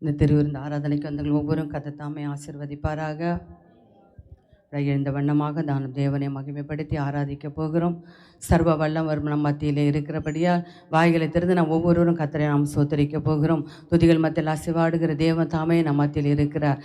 இந்த திருவிருந்த ஆராதனைக்கு வந்தவர்கள் ஒவ்வொருவரும் கர்த்தர் தாமே ஆசீர்வதிப்பாராக. எழுந்த வண்ணமாக தானும் தேவனை மகிமைப்படுத்தி ஆராதிக்க போகிறோம். சர்வ வல்லவர் நம் மத்தியிலே இருக்கிறபடியால் வாய்களை திறந்து நாம் ஒவ்வொருவரும் கர்த்தரை நாம் சோத்தரிக்க போகிறோம். துதிகள் மத்தியில் அசைவாடுகிற தேவன் தாமே நம் மத்தியில் இருக்கிறார்.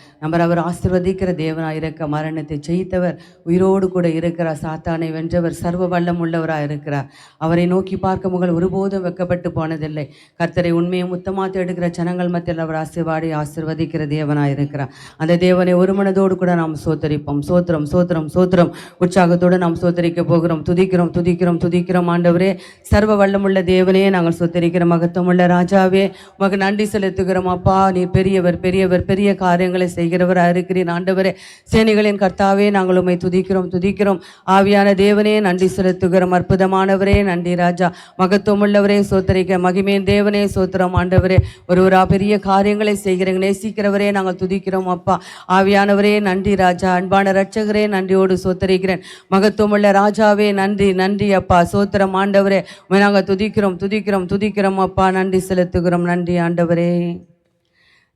அவர் ஆசீர்வதிக்கிற தேவனாக இருக்க மரணத்தை ஜெயித்தவர், உயிரோடு கூட இருக்கிறார். சாத்தானை வென்றவர், சர்வ வல்லம் உள்ளவராக இருக்கிறார். அவரை நோக்கி பார்க்க முகல் ஒருபோதும் வெக்கப்பட்டு போனதில்லை. கர்த்தரை உண்மையை முத்தமாத்து எடுக்கிற ஜனங்கள் மத்தியில் அவர் ஆசீர்வாடி ஆசீர்வதிக்கிற தேவனாக இருக்கிறார். அந்த தேவனை ஒரு மனதோடு கூட நாம் சோத்தரிப்போம். சோத்திரம் சோத்திரம் சோத்திரம் உற்சாகத்தோடு நாம் சோத்தரிக்க போகிறோம். துதிக்கிறோம் துதிக்கிறோம் துதிக்கிறோம். ஆண்டவரே, சர்வ வல்லமுள்ள தேவனே, நாங்கள் சோத்தரிக்கிற மகத்துவமுள்ள ராஜாவே, உமக்கு நன்றி செலுத்துகிறோம். அப்பா, நீர் பெரியவர் பெரியவர், பெரிய காரியங்களை செய்கிறவராக இருக்கிறீர். ஆண்டவரே, சேனைகளின் கர்த்தாவே, நாங்கள் உம்மை துதிக்கிறோம் துதிக்கிறோம். ஆவியான தேவனே, நன்றி செலுத்துகிறோம். அற்புதமானவரே, நன்றி ராஜா. மகத்துவமுள்ளவரே, சோத்தரிக்க மகிமையின் தேவனே, சோத்திரம். ஆண்டவரே, ஒருவரா பெரிய காரியங்களை செய்கிறீங்க, நேசிக்கிறவரே, நாங்கள் துதிக்கிறோம். அப்பா, ஆவியானவரே, நன்றி ராஜா. அன்பான இரட்சகரே, நன்றியோடு சோத்தரிக்கிறேன். மகத்துவமுள்ள ராஜாவே, நன்றி நன்றி அப்பா. சோத்திரம் ஆண்டவரே, நாங்கள் துதிக்கிறோம் துதிக்கிறோம் துதிக்கிறோம் அப்பா. நன்றி செலுத்துகிறோம். நன்றி ஆண்டவரே.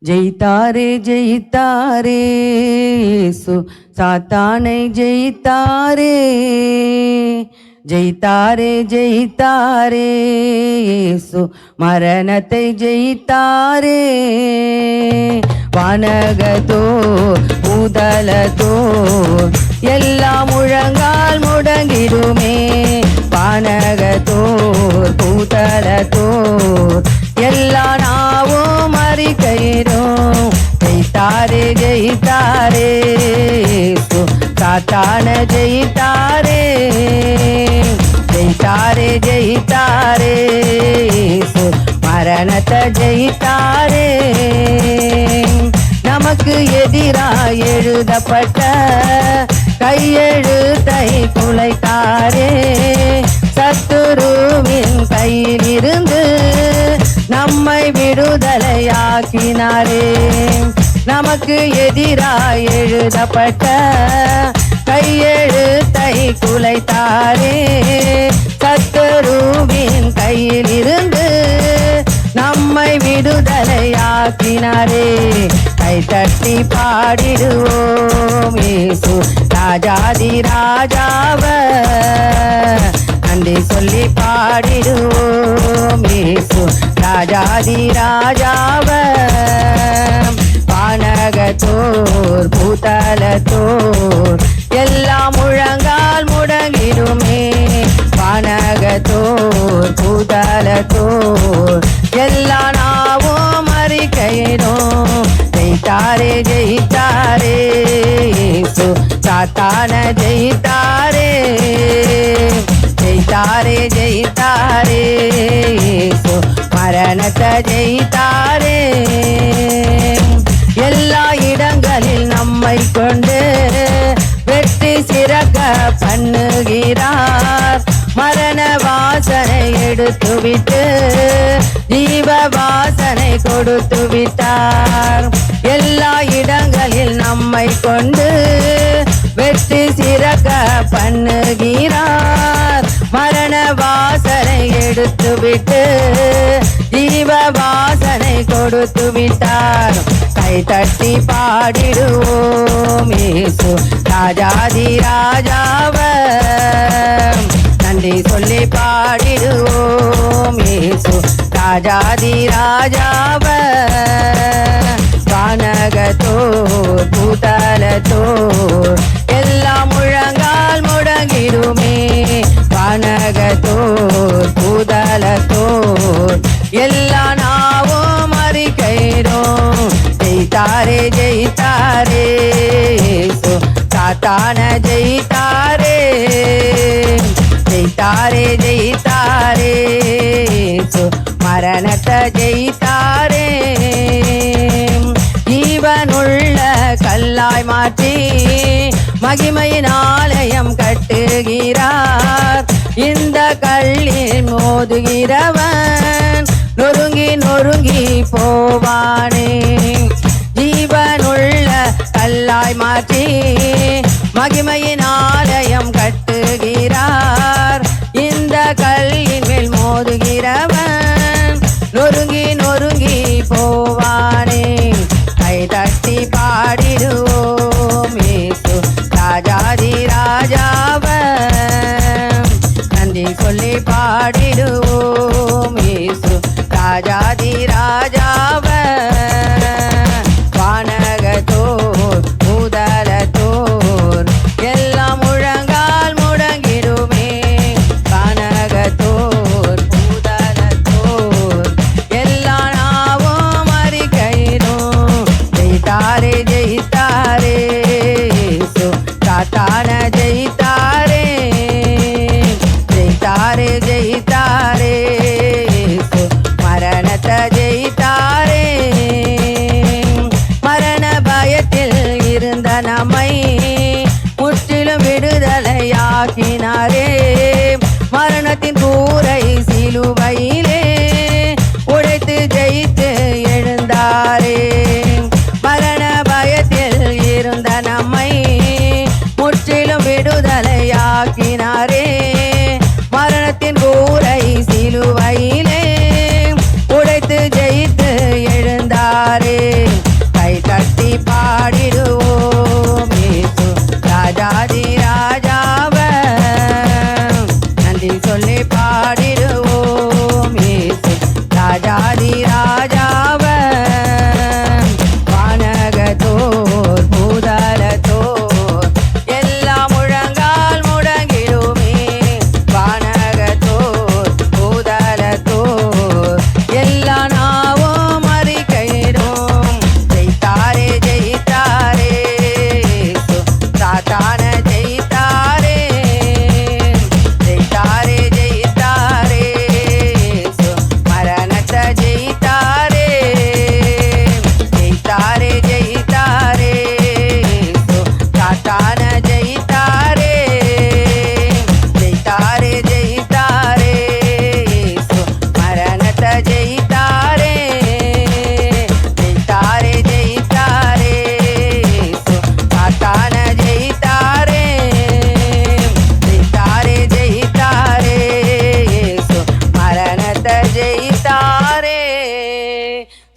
ஜெயித்தாரே ஜெயித்தாரே சு சாத்தானை ஜெயித்தாரே, ஜெயித்தாரே ஜெயித்தாரே சு மரணத்தை ஜெயித்தாரே. வானகத்தோ முதலத்தோ எல்லாம் முழங்கால் முடங்கிடுமே. வானகத்தோர் பூதலத்தோர் எல்லா நாவும் அறிக்கையிடும். ஜெயித்தாரே ஜெயித்தாரே சாத்தான ஜெயித்தாரே, ஜெயித்தாரே ஜெயித்தாரே மரணத்தை ஜெயித்தாரே. நமக்கு எதிராக எழுதப்பட்ட கையெழுத்தை குலைத்தாரே. சத்துருவின் கையில் இருந்து நம்மை விடுதலையாக்கினாரே. நமக்கு எதிராக எழுதப்பட்ட கையெழுத்தை குலைத்தாரே. சத்துருவின் கையில் இருந்து நம்மை விடுதலையாக்கினாரே. கை தட்டி பாடிடுவோம் இயேசு ராஜாதி ராஜாவ, நன்றி சொல்லி பாடிடுவோம் இயேசு ராஜாதி ராஜாவ. வானகத்தோர் பூதலத்தோர் எல்லாம் முழங்கால் முடங்கிடுமே. வானகத்தோர் பூதலத்தோர் எல்லா நாவும் அறிக்கையிடும். ஜெயித்தாரே ஜெயித்தாரே சாத்தான ஜெயித்தாரே, ஜெயித்தாரே ஜெயித்தாரே மரணத்தை ஜெயித்தாரே. எல்லா இடங்களில் நம்மை கொண்டு வெற்றி சிறக்க பண்ணுகிறார். மரண வாசனை எடுத்துவிட்டு ஜீவ வாசனை கொடுத்து விட்டார். எல்லா இடங்களில் நம்மை கொண்டு வெற்றி சிறக்க பண்ணுகிறார். மரண வாசனை எடுத்துவிட்டு ஜீவ வாசனை கொடுத்து விட்டார். கை தட்டி பாடிடுவோம் இயேசு ராஜாதி ராஜாவ, நன்றி சொல்லி பாடிடுவோம் இயேசு ராஜாதி ராஜாவ. வானகத்தோர் பூதலத்தோர் எல்லாம் முழங்கால் முடங்கிடுமே. வானகத்தோர் பூதலத்தோர் எல்லா நாவும் அறிக்கையிடும். ஜெயித்தாரே ஜெயித்தாரே சாத்தான ஜெயித்தாரே, ஜெயித்தாரே ஜெயித்தாரே மரணத்தை ஜெயித்தாரே. ஜீவனுள்ள கல்லாய் மாற்றி மகிமையின் ஆலயம் கட்டுகிறார். இந்த கல்லில் மோதுகிறவன் நொறுங்கி நொறுங்கி போவானே. ஜீவனுள்ள கல்லாய் மாற்றி மகிமையின் ஆலயம் கட்டுகிறார். இந்த கல்லின் மேல் மோதுகிறவன் நொறுங்கி நொறுங்கி போவானே.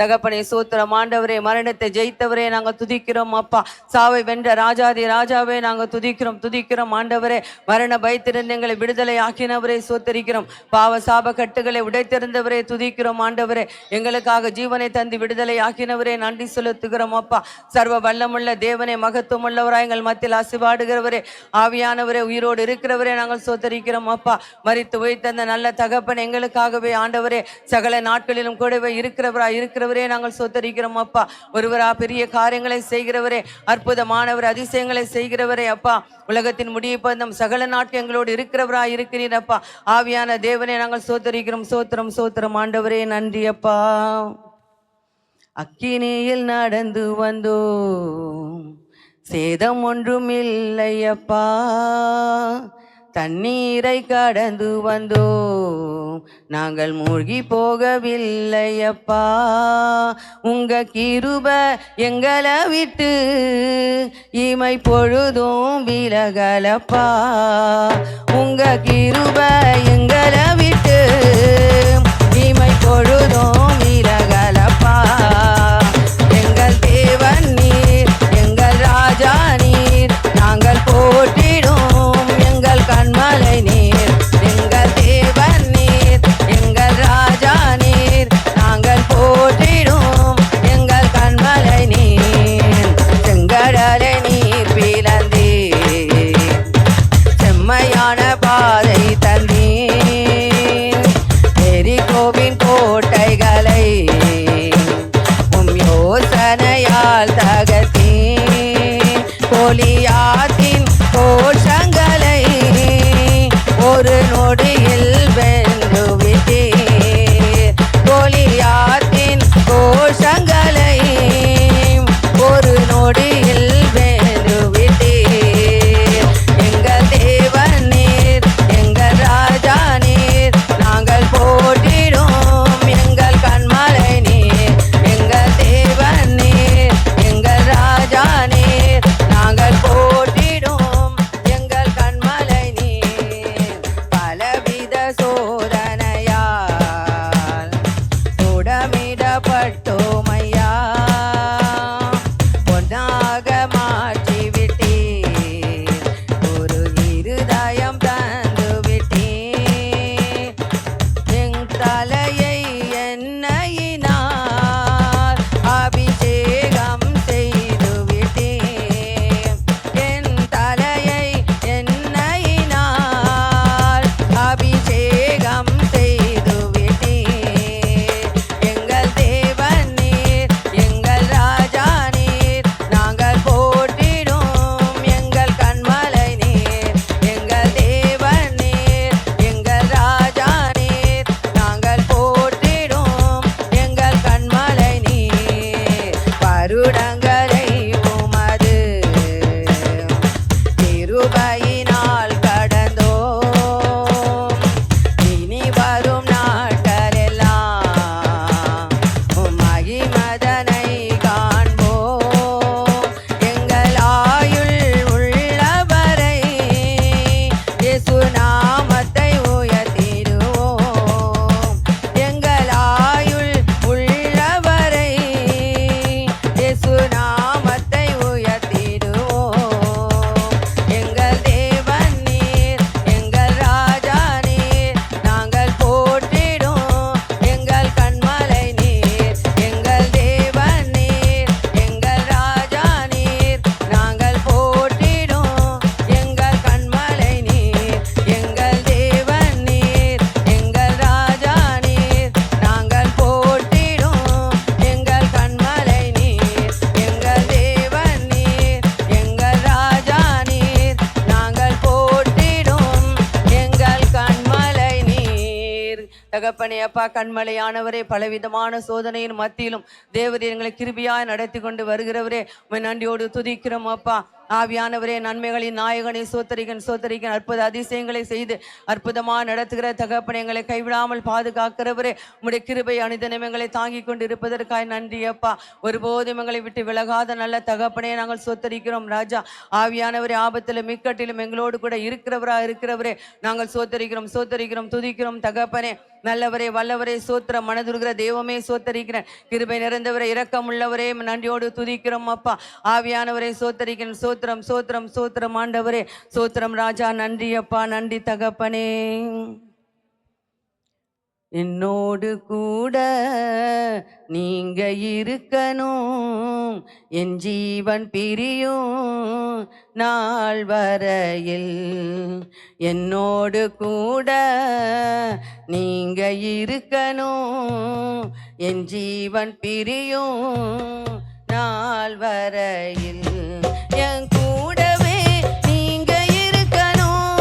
தகப்பனே சோத்திரம் ஆண்டவரே. மரணத்தை ஜெயித்தவரே நாங்கள் துதிக்கிறோம் அப்பா. சாவை வென்ற ராஜாதி ராஜாவே நாங்கள் துதிக்கிறோம் ஆண்டவரே. மரண பயத்திலிருந்து எங்களை விடுதலை ஆக்கினவரே சோத்தரிக்கிறோம். பாவ சாப கட்டுகளை உடைத்திருந்தவரே துதிக்கிறோம் ஆண்டவரே. எங்களுக்காக ஜீவனை தந்து விடுதலை ஆக்கினவரே நன்றி செலுத்துகிறோம் அப்பா. சர்வ வல்லமுள்ள தேவனே, மகத்துவம் உள்ளவராய் எங்கள் மத்தியில் அசைவாடுகிறவரே, ஆவியானவரே, உயிரோடு இருக்கிறவரே நாங்கள் சோத்தரிக்கிறோம் அப்பா. மரித்து உயிர்த்த அந்த நல்ல தகப்பன் எங்களுக்காகவே ஆண்டவரே சகல நாட்களிலும் கூடவே இருக்கிறவரே நாங்கள் சோத்தரிக்கிறோம் அப்பா. ஒருவரா பெரிய காரியங்களை செய்கிறவரே, அற்புதமானவர், அதிசயங்களை செய்கிறவரே அப்பா. உலகத்தின் முடிவு பந்தம் சகல நாட்கள் எங்களோடு இருக்கிறவரா இருக்கிறீர் அப்பா. ஆவியான தேவனே நாங்கள் சோத்தரிக்கிறோம். சோத்திரம் ஆண்டவரே நன்றி அப்பா. அக்கினியில் நடந்து வந்தோம், சேதம் ஒன்றும் இல்லையப்பா. தண்ணீரை கடந்து வந்தோம், நாங்கள் மூழ்கி போகவில்லையப்பா. உங்க கிருபை எங்களை விட்டு இமை பொழுதும் விலகலப்பா. உங்க கிருபை எங்களை விட்டு இமை பொழுதும் விலகலப்பா. எங்கள் தேவன் நீர், எங்கள் ராஜா நீர், நாங்கள் போற்றிடும் எங்கள் கண்மலை நீர். எங்கள் தேவன் நீர், எங்கள் ராஜா நீர், நாங்கள் போற்றிடும் எங்கள் கண்மலை நீர். செங்கடலை நீர் பிளந்தீர், செம்மையான பாதை தந்தீர். எரிகோவின் கோட்டைகளை யோசனையால் தகர்த்தீர். கோலியாத்தின் கோஷங்களை ஒரு நொடியில் வென்று விட்டீர். கோலியாத்தின் கோஷங்களை ஒரு நொடியில் வென்று விட்டீர். எங்கள் தேவன் நீர், எங்கள் ராஜா நீர், நாங்கள் போற்றிடும் எங்கள் கண்மலை நீர். எங்கள் தேவன் நீர், எங்கள் ராஜா நீர், நாங்கள் போற்றிடும் எங்கள் கண்மலை நீர். பலவித சோதனையால் துடமிடப்பட்டோமையா, பொன்னாக மாற்றிவிட்டீர், ஒரு இருதயம் தந்து விட்டீர். என் தலையை எண்ணெயினால் அபிஷேகம் செய்து விட்டீர். என் தலையை எண்ணெயினால் அபிஷேகம் செய்து விட்டீர். எங்கள் தேவன் நீர், எங்கள் ராஜா நீர், நாங்கள் போற்றிடும் எங்கள் கண்மலை நீர். எங்கள் தேவன் நீர், எங்கள் ராஜா நீர், நாங்கள் போற்றிடும் எங்கள் கண்மலை நீர். வருடங்களை உமது கிருபையினால் கடந்தோம், இனி வரும் நாட்களெல்லாம் உம் மகிமதனை காண்போம். எங்கள் ஆயுள் உள்ளவரை இயேசு நாமத்தை உயர்த்திடுவோம். எங்கள் ஆயுள் உள்ளவரை இயேசு நாமத்தை உயர்த்திடுவோம். எங்கள் தேவன் நீர், எங்கள் ராஜா நீர், நாங்கள் போற்றிடும் எங்கள் கண்மலை நீர். எங்கள் தேவன் நீர், எங்கள் ராஜா நீர், நாங்கள் போற்றிடும் எங்கள் கண்மலை நீர். எங்கள் தேவன் நீர், எங்கள் ராஜா நீர், நாங்கள் போற்றிடும் எங்கள் கண்மலை நீர். எங்கள் தேவன் நீர், எங்கள் ராஜா நீர், நாங்கள் போற்றிடும் எங்கள் கண்மலை நீர். தகப்பனே அப்பா, கண்மலையானவரே, பலவிதமான சோதனையின் மத்தியிலும் தேவரீர் எங்களை கிருபியாய் நடத்தி கொண்டு வருகிறவரே, உம்மை நன்றியோடு துதிக்கிறோம் அப்பா. ஆவியானவரே, நன்மைகளின் நாயகனை சோத்தரிக்கன் அற்புத அதிசயங்களை செய்து அற்புதமாக நடத்துகிற தகப்பனை, எங்களை கைவிடாமல் பாதுகாக்கிறவரே, உம்முடைய கிருபை அனுதினம் எங்களை தாங்கி கொண்டு இருப்பதற்காய் நன்றி அப்பா. ஒருபோதும் எங்களை விட்டு விலகாத நல்ல தகப்பனே நாங்கள் சோத்தரிக்கிறோம் ராஜா. ஆவியானவரே, ஆபத்திலும் மிக்கட்டிலும் எங்களோடு கூட இருக்கிறவரே நாங்கள் சோத்தரிக்கிறோம் துதிக்கிறோம் தகப்பனே. நல்லவரே, வல்லவரே சோத்திரம். மனதுருகிற தெய்வமே சோத்தரிக்கிறேன். கிருபை நிறைந்தவரே, இரக்கம் உள்ளவரே நன்றியோடு துதிக்கிறோம் அப்பா. ஆவியானவரே சோத்தரிக்கிறேன். சோத்திரம் ஆண்டவரே, சோத்திரம் ராஜா. நன்றி அப்பா, நன்றி தகப்பனே. என்னோடு கூட நீங்க இருக்கணும், என் ஜீவன் பிரியும் நாள் வரையில். என்னோடு கூட நீங்க இருக்கணும், என் ஜீவன் பிரியும் நாள் வரையில். என் கூடவே நீங்க இருக்கணும்,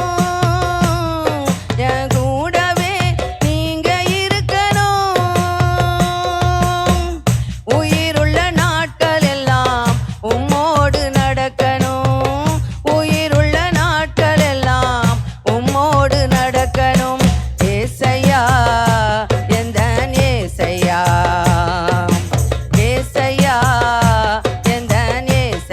என் கூடவே நீங்க இருக்கணும். உயிருள்ள நாட்கள் எல்லாம் உம்மோடு நடக்கணும், உயிருள்ள நாட்கள் எல்லாம் உம்மோடு நடக்கணும். ஏசையா, எந்தன் ஏசையா, ஏசையா, எந்தன் ஏசையா.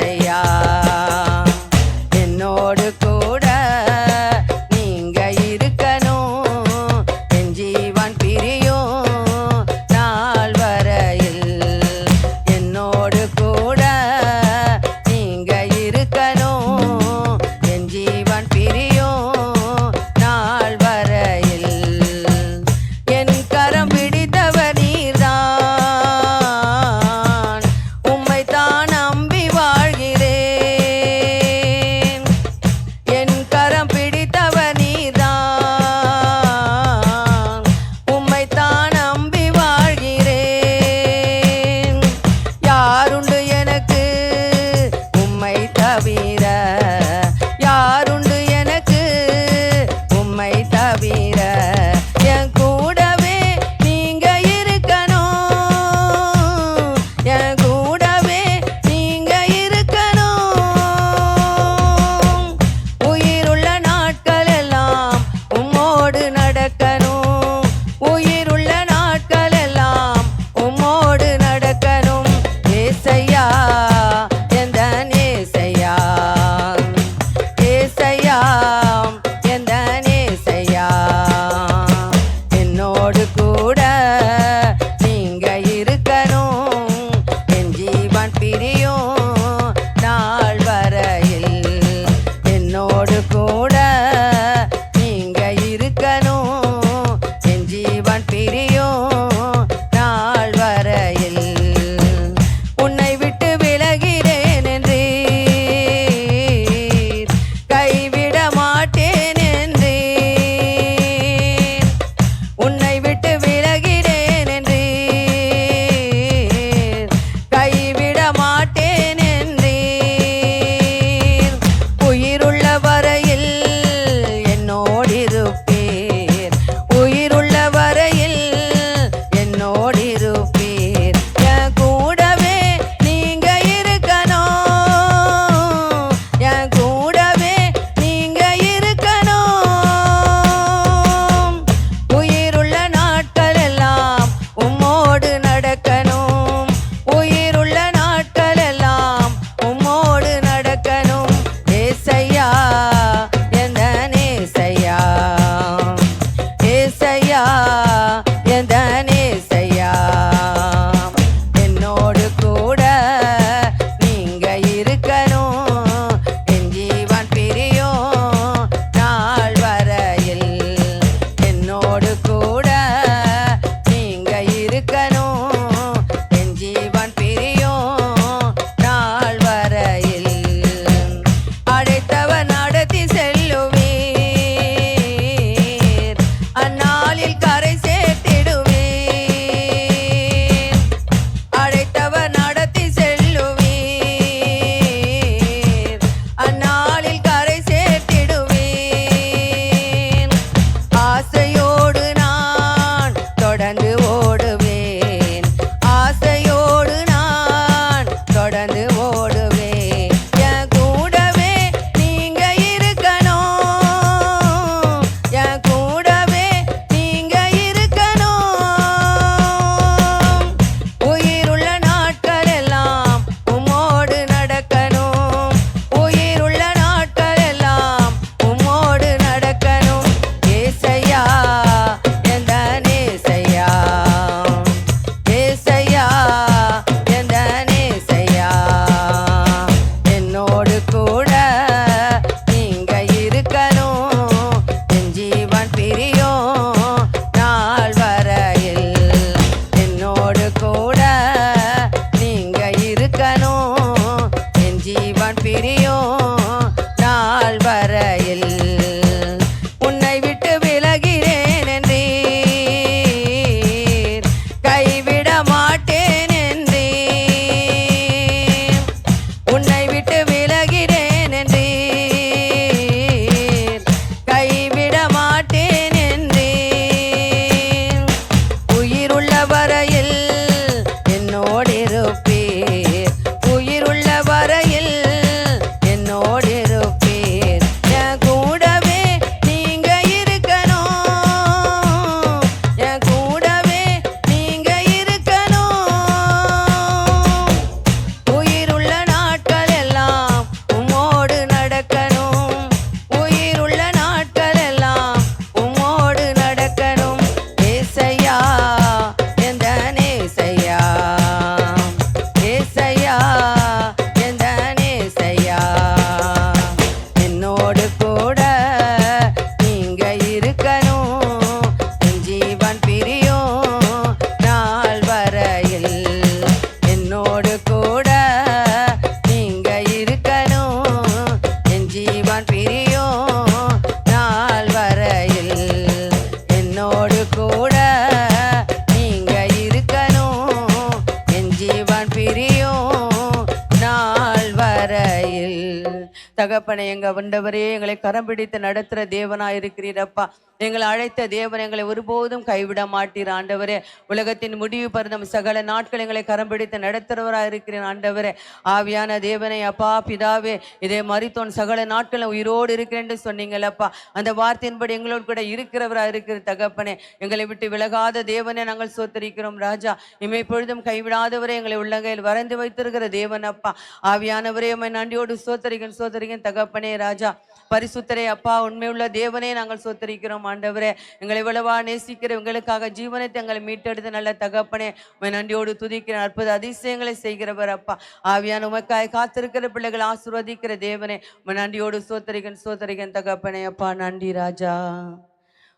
தகப்பனை எங்க ஆண்டவரே எங்களை கரம் பிடித்து நடத்துகிற தேவனாக இருக்கிறீரப்பா. எங்களை அழைத்த தேவன் எங்களை ஒருபோதும் கைவிட மாட்டீர் ஆண்டவரே. உலகத்தின் முடிவு பருந்தம் சகல நாட்கள் எங்களை கரம் பிடித்து நடத்துகிறவராக இருக்கிறேன் ஆண்டவரே. ஆவியான தேவனை அப்பா பிதாவே, இதே மரித்தோன் சகல நாட்கள் உயிரோடு இருக்கிறேன் என்று சொன்னீங்களப்பா. அந்த வார்த்தையின்படி எங்களோடு கூட இருக்கிறவராக இருக்கிற தகப்பனே, எங்களை விட்டு விலகாத தேவனை நாங்கள் சோத்தரிக்கிறோம் ராஜா. இமை பொழுதும் கைவிடாதவரை எங்களை உள்ளங்கையில் வரைந்து வைத்திருக்கிற தேவன் அப்பா. ஆவியானவரே உம்மை நன்றியோடு சோத்தரிக்கன் தகப்பனே ராஜா. பரிசுத்தரே அப்பா, உண்மையுள்ள தேவனே நாங்கள் சோத்தரிக்கிறோம் ஆண்டவரே. எங்களை இவ்வளவா நேசிக்கிற எங்களுக்காக ஜீவனத்தை எங்களை மீட்டெடுத்து நல்ல தகப்பனே உம்மை நன்றியோடு துதிக்கிற அற்புத அதிசயங்களை செய்கிறவர் அப்பா. ஆவியான உமக்காய் காத்திருக்கிற பிள்ளைகளை ஆசீர்வதிக்கிற தேவனே உம்மை நன்றியோடு சோத்தரிக்கன் தகப்பனே அப்பா. நன்றி ராஜா.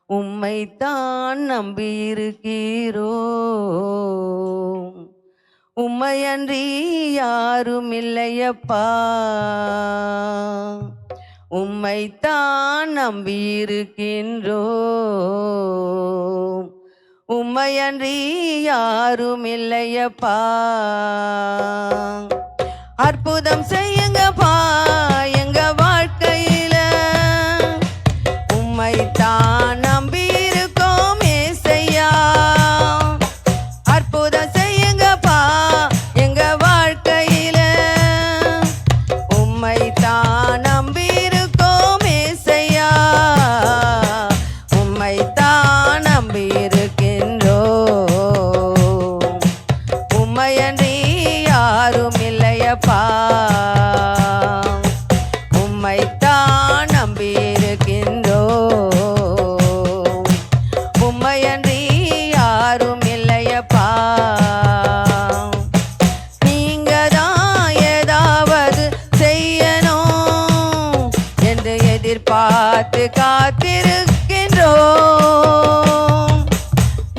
உம்மைத்தான் நம்பியிருக்கிறோ, உம்மையன்றி யாரும் இல்லையப்பா. உம்மைத்தான் நம்பியிருக்கின்றோ, உம்மையன்றி யாரும் இல்லையப்பா. அற்புதம் செய்யுங்கப்பா எங்க வாழ்க்கையில, உம்மைத்தான் நம்பியிருக்கோம் ஏசையா. அற்புதம் செய்யுங்கப்பா எங்க வாழ்க்கையில, உம்மைத்தான் நம்பியிருக்கோம் ஏசையா. உம்மைத்தான் நம்பியிருக்கின்றோ, உம்மையன்றி யாரும் இல்லையப்பா. உம்மைத்தான் நம்பியிருக்கின்றோ, உம்மையன்றி யாரும் இல்லையப்பா. நீங்க தான் ஏதாவது செய்யணும் என்று எதிர்பார்த்து காத்திருக்கின்றோம்.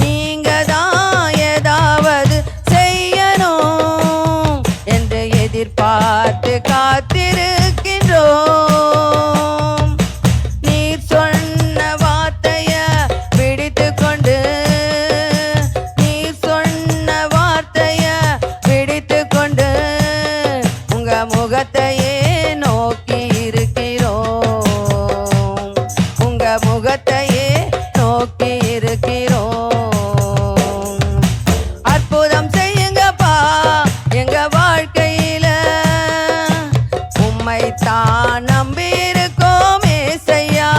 நீங்க தான் ஏதாவது செய்யணும் என்று எதிர்பார்த்து காத்திருக்கின்றோம். நீர் சொன்ன வார்த்தைய பிடித்து கொண்டு, நீர் சொன்ன வார்த்தைய பிடித்து கொண்டு உங்க முகத்தையே நோக்கி இருக்கிறோம். உங்க முகத்தையே நோக்கி இருக்கிறோம். அற்புதம் செய்யுங்கப்பா எங்க வாழ்க்கையில, உம்மைத்தான் நம்பியிருக்கோம் ஏசையா.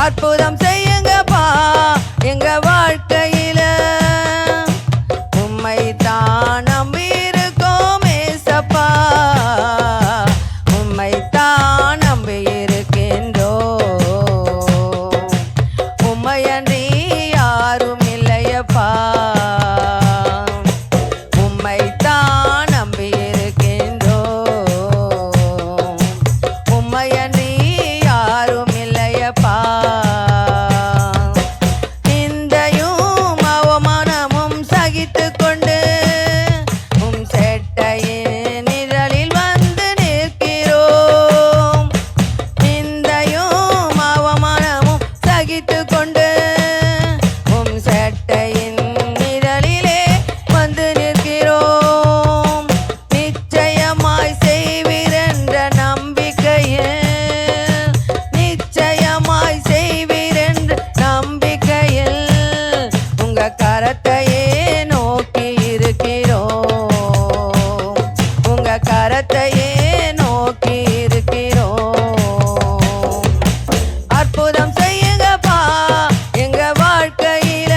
அற்புதம் செய்யுங்கப்பா எங்க வாழ்க்கையில, உம்மைத்தான் நம்பியிருக்கோம் ஏசப்பா. உம்மைத்தான் நம்பியிருக்கின்றோம், உம்மையன்றி யாரும் இல்லையப்பா. உம்மைத்தான் நம்பியிருக்கின்றோம், உம்மையன்றி யாரும் இல்லையப்பா. நிந்தையும் அவமானமும் சகித்து கொண்டு உம் செட்டையின் நிழலில் வந்து நிற்கிறோம். நிந்தையும் அவமானமும் சகித்து கொண்டு உம் செட்டையின் நிழலிலே வந்து நிற்கிறோம். நிச்சயமாய் செய்வீர் என்ற நம்பிக்கையில், நிச்சயமாய் செய்வீர் என்ற நம்பிக்கையில் உங்க கரத்தையே நோக்கி இருக்கிறோம். உங்க கரத்தையே நோக்கி இருக்கிறோம். அற்புதம் செய்யுங்கப்பா எங்க வாழ்க்கையில,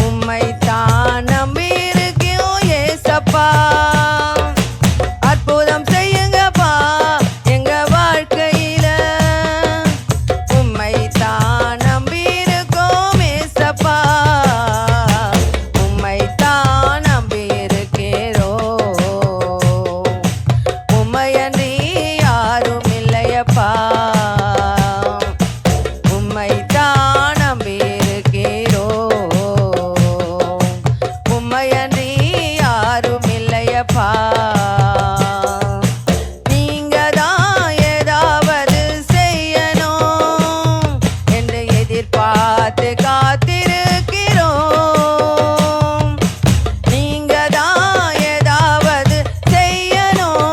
உம்மைத்தான் நம்பியிருக்கோம் ஏசப்பா. அற்புதம் செய்யுங்கப்பா எங்க வாழ்க்கையில, உம்மைத்தான் நம்பியிருக்கோம் ஏசப்பா. உம்மைத்தான் நம்பியிருக்கிறோம், உம்மையன்றி யாரும் இல்லையப்பா. உம்மைத்தான் நம்பியிருக்கிறோம், உம்மையன்றி யாரும் இல்லையப்பா. நீங்க தான் ஏதாவது செய்யணும் என்று எதிர்பார்த்து காத்திருக்கிறோம். நீங்க தான் ஏதாவது செய்யணும்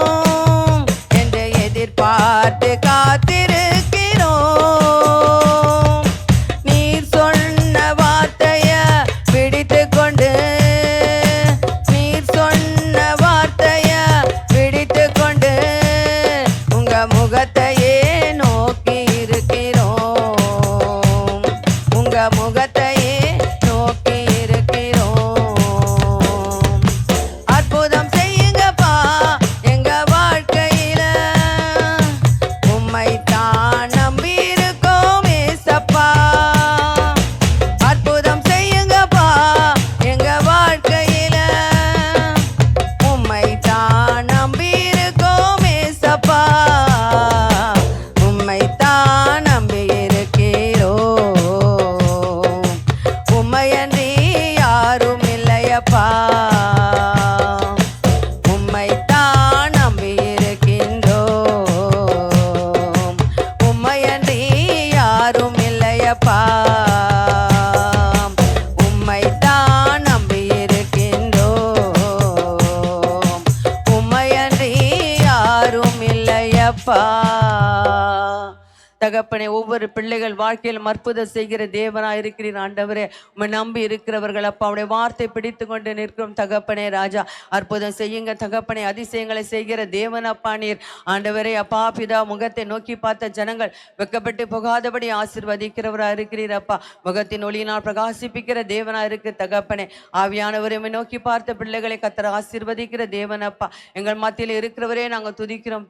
அப்பா. தகப்பனே, ஒவ்வொரு பிள்ளைகள் வாழ்க்கையில் அற்புதம் செய்கிற தேவனா இருக்கிறீர் ஆண்டவரே. உம்மை நம்பி இருக்கிறவர்கள் அப்பா, அவருடைய வார்த்தை பிடித்து கொண்டு நிற்கும் தகப்பனே ராஜா. அற்புதம் செய்யுங்க தகப்பனே, அதிசயங்களை செய்கிற தேவன் அப்பா நீர் ஆண்டவரே. அப்பா பிதா, முகத்தை நோக்கி பார்த்த ஜனங்கள் வெக்கப்பட்டு போகாதபடி ஆசீர்வதிக்கிறவரா இருக்கிறீர் அப்பா. முகத்தின் ஒளியினால் பிரகாசிப்பிக்கிற தேவனா இருக்கு தகப்பனே. ஆவியானவரை நோக்கி பார்த்த பிள்ளைகளை கர்த்தர் ஆசீர்வதிக்கிற தேவன் அப்பா. எங்கள் மத்தியில் இருக்கிறவரே நாங்கள்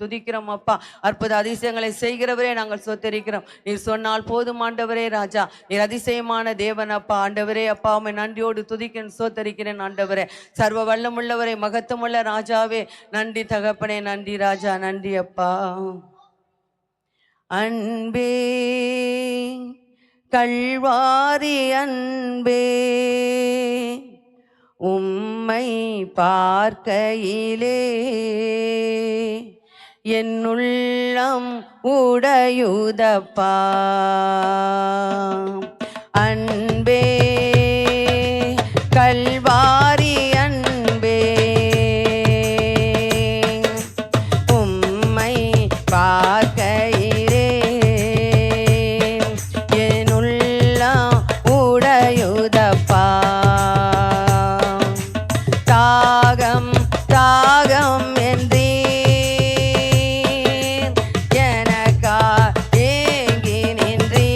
துதிக்கிறோம் அப்பா. அற்புத அதிசயங்களை செய்கிறவரே நாங்கள் சொத்தரிக்கிறோம். நீர் சொன்னால் போதும் ஆண்டவரே ராஜா. நீர் அதிசயமான தேவன் அப்பா. ஆண்டவரே அப்பா, உம்மை நன்றியோடு துதிக்கிறேன், சோத்தரிக்கிறேன் ஆண்டவரே. சர்வ வல்லமுள்ளவரே, மகத்துவமுள்ள ராஜாவே, நன்றி தகப்பனே, நன்றி ராஜா, நன்றி அப்பா. அன்பே கல்வாரி அன்பே, உம்மை பார்க்கையிலே என் உள்ளம் உடையுதப்பா. அன்பே கல்வாரி அன்பே, உம்மை பார்க்கையிலே என் உள்ளம் உடையுதப்பா. தாகம் தாகம் என்றே எனக்கா ஏங்கி நின்றேன்.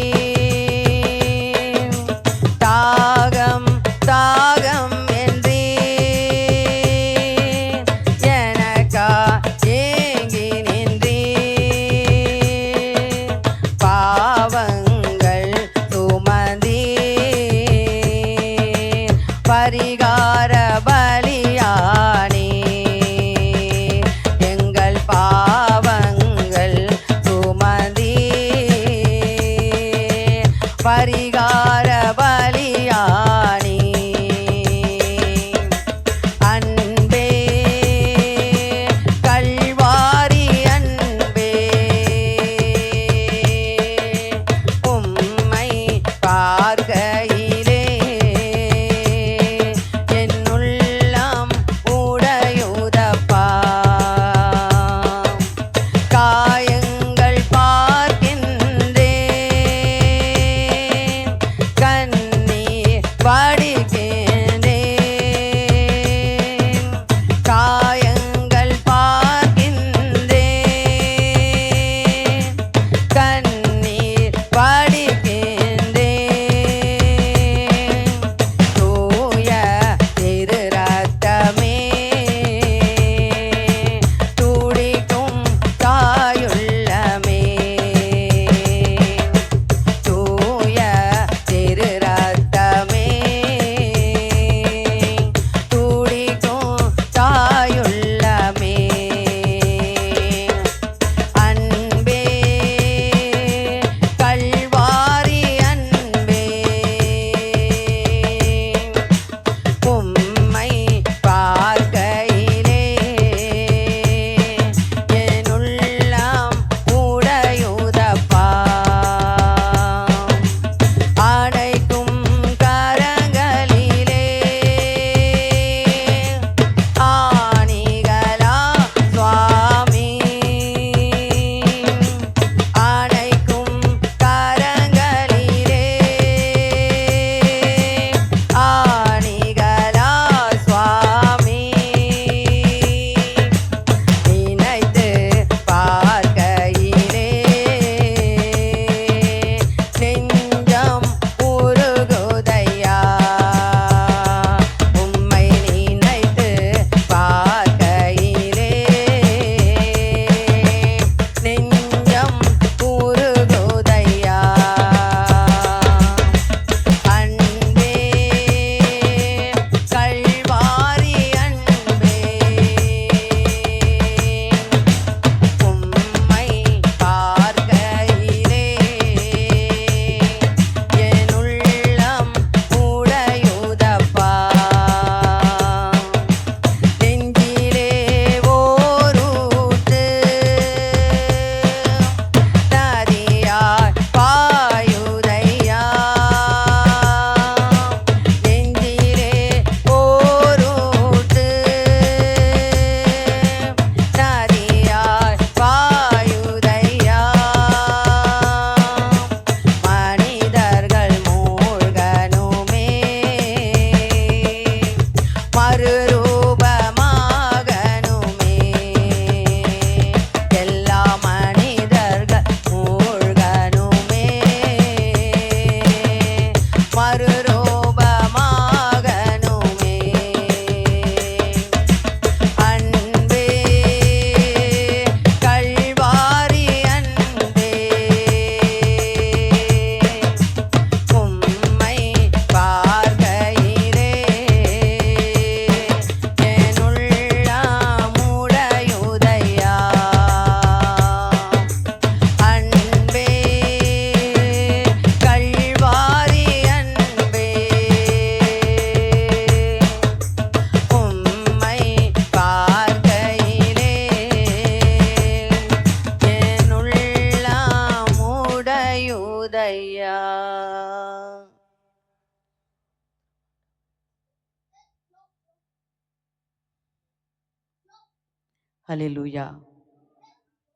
ஹல்லேலூயா.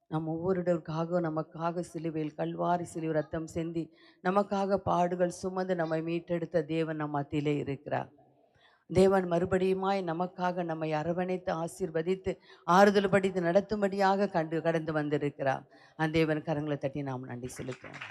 நம் ஒவ்வொருவருக்காக நமக்காக சிலுவையில் கல்வாரி சிலுவை ரத்தம் சிந்தி நமக்காக பாடுகள் சுமந்து நம்மை மீட்டெடுத்த தேவன் நம் மத்தியிலே இருக்கிறார். தேவன் மறுபடியுமாய் நமக்காக நம்மை அரவணைத்து ஆசீர்வதித்து ஆறுதல் படித்து நடத்தும்படியாக கடந்து வந்திருக்கிறார். அந்த தேவன் கரங்களை தட்டி நாம் நன்றி செலுத்துவோம்.